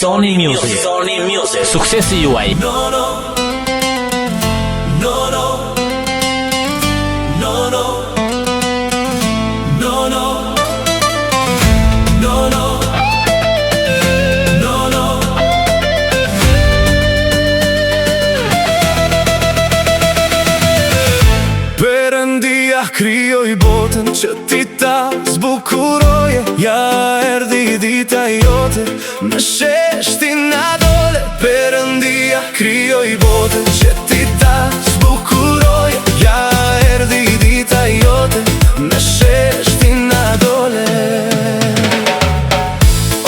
Sony Music. Suksesi juaj. Perëndia krijoi botën që ti ta zbukuroje. Ja erdhi dita jote, në sheshtin na dole. Perëndia krijoi botën që ti ta zbukuroje. Ja erdhi dita jote, në sheshtin na dole.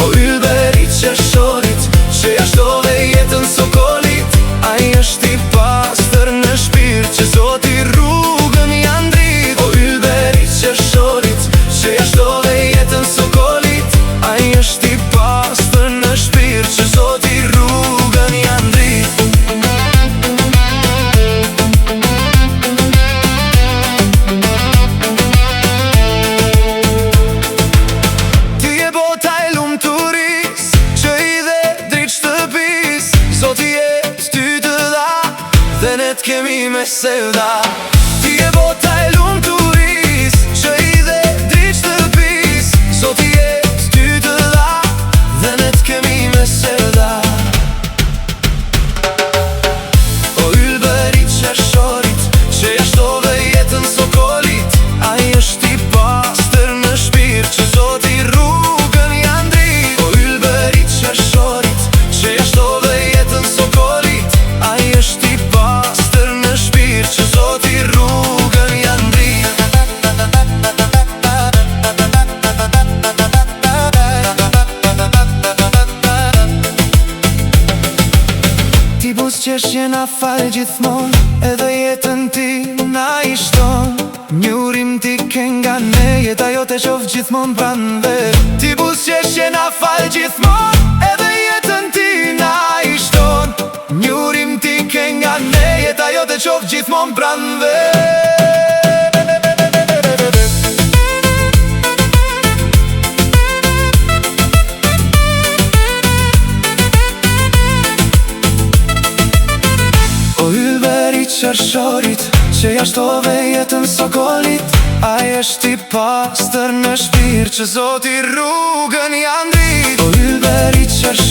O ylberi qershorit, që ja shtove jetën sokolit. Ai është i pastër në shpirt, që Zoti rrugën ja ndrit. O ylberi qershorit, që ja shtove jetën sokolit. Ai është i pastër në shpirt, që Zoti rrugën ja ndrit. Ti je bota e lumturis, që i dhe dritë shtëpis. Zoti jetë ty të dha, dhe ne t'kemi me sevda. Ti je bota e lumturis, që i dhe dritë shtëpis. Zoti jetë ty të dha, dhe ne t'kemi me sevda. O ylberi qershorit, që ja shtove jetën sokolit. Ai është i pastër në shpirt, që Zoti rrugën ja ndrit. O ylberi qershorit, që ja shtove jetën sokolit. Ai është i pastër në shpirt, që Zoti rrugën ja ndrit. Ti buzëqeshje na fal gjithmon, edhe jetën ti na i shton. Një urim ti ke nga ne, jeta jote qof gjithmon pranve. Ti buzëqeshje na fal gjithmon, edhe jetën ti na i shton. Një urim ti ke nga ne, jeta jote qof gjithmon pranve. O ylberi qershorit, që ja shtove jetën sokolit. Ai është i pastër në shpirt, që Zoti rrugën ja ndrit. O ylberi qershorit,